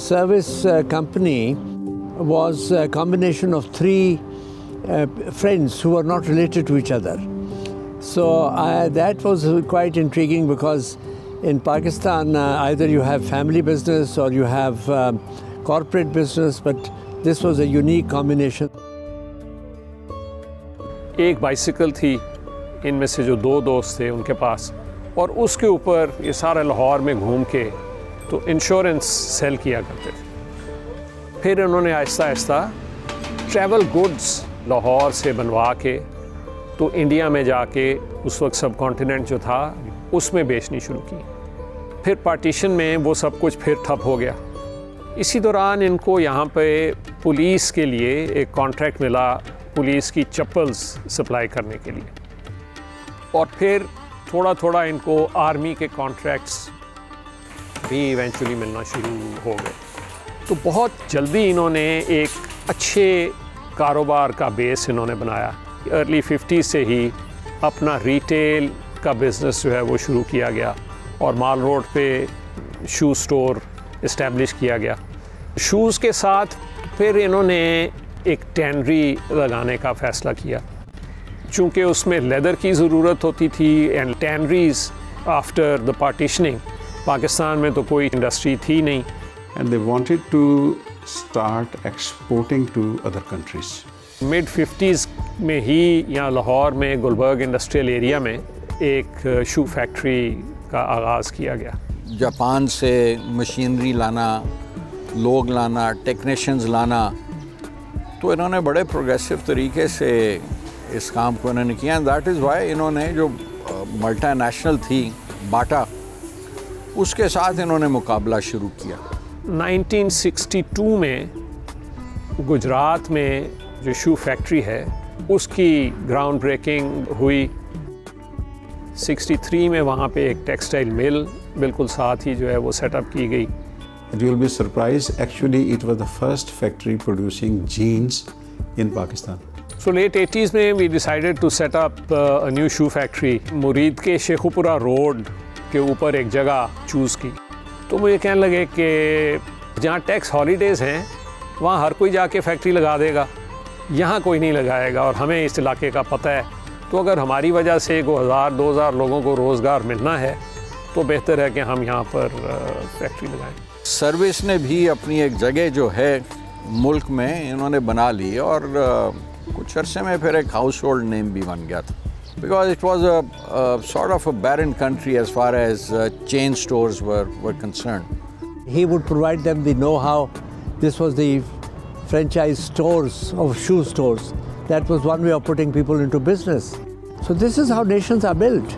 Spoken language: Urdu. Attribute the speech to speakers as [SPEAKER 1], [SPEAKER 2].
[SPEAKER 1] service company was a combination of three friends who were not related to each other. So that was quite intriguing, because in Pakistan either you have family business or you have corporate business, but this was a unique combination.
[SPEAKER 2] ایک بائسیکل تھی ان میں سے جو دو دوست تھے ان کے پاس، اور اس کے اوپر یہ سارا لاہور میں گھوم کے تو انشورنس سیل کیا کرتے تھے. پھر انہوں نے آہستہ آہستہ ٹریول گڈز لاہور سے بنوا کے تو انڈیا میں جا کے اس وقت سب کانٹیننٹ جو تھا اس میں بیچنی شروع کی. پھر پارٹیشن میں وہ سب کچھ پھر ٹھپ ہو گیا. اسی دوران ان کو یہاں پہ پولیس کے لیے ایک کانٹریکٹ ملا، پولیس کی چپلز سپلائی کرنے کے لیے، اور پھر تھوڑا تھوڑا ان کو آرمی کے کانٹریکٹس بھی ایونچولی ملنا شروع ہو گئے. تو بہت جلدی انہوں نے ایک اچھے کاروبار کا بیس انہوں نے بنایا. ارلی 50 سے ہی اپنا ریٹیل کا بزنس جو ہے وہ شروع کیا گیا، اور مال روڈ پہ شو سٹور اسٹیبلش کیا گیا. شوز کے ساتھ پھر انہوں نے ایک ٹینری لگانے کا فیصلہ کیا، چونکہ اس میں لیدر کی ضرورت ہوتی تھی. And tanneries after the partitioning Pakistan میں تو کوئی انڈسٹری تھی نہیں.
[SPEAKER 3] And they wanted to start exporting to other countries.
[SPEAKER 2] mid 50s میں ہی یہاں لاہور میں گلبرگ انڈسٹریل ایریا میں ایک شو فیکٹری کا آغاز کیا گیا.
[SPEAKER 4] جاپان سے مشینری لانا، لوگ لانا، ٹیکنیشینز لانا، تو انہوں نے بڑے پروگریسو طریقے سے اس کام کو انہوں نے کیا. دیٹ از وائی انہوں نے جو ملٹا نیشنل تھی باٹا، اس کے ساتھ انہوں نے مقابلہ شروع کیا.
[SPEAKER 2] 1962 میں گجرات میں جو شو فیکٹری ہے اس کی گراؤنڈ بریکنگ ہوئی. 63 میں وہاں پہ ایک ٹیکسٹائل مل بالکل ساتھ ہی جو ہے وہ سیٹ اپ کی گئی.
[SPEAKER 3] You will be surprised, actually it was the first factory producing jeans in Pakistan.
[SPEAKER 2] So late 80s میں we decided to set up a new shoe factory. مرید کے شیخوپورہ روڈ کے اوپر ایک جگہ چوز کی. تو مجھے کہنے لگے کہ جہاں ٹیکس ہالیڈیز ہیں وہاں ہر کوئی جا کے فیکٹری لگا دے گا، یہاں کوئی نہیں لگائے گا، اور ہمیں اس علاقے کا پتہ ہے. تو اگر ہماری وجہ سے 1000-2000 لوگوں کو روزگار ملنا ہے تو بہتر ہے کہ ہم یہاں پر فیکٹری لگائیں.
[SPEAKER 4] سروس نے بھی اپنی ایک جگہ جو ہے ملک میں انہوں نے بنا لی، اور کچھ عرصے میں پھر ایک ہاؤس ہولڈ نیم بھی بن گیا تھا. Because it was a sort of a barren country as far as chain stores were concerned.
[SPEAKER 1] He would provide them the know-how. This was the franchise stores of shoe stores. That was one way of putting people into business. So this is how nations are built.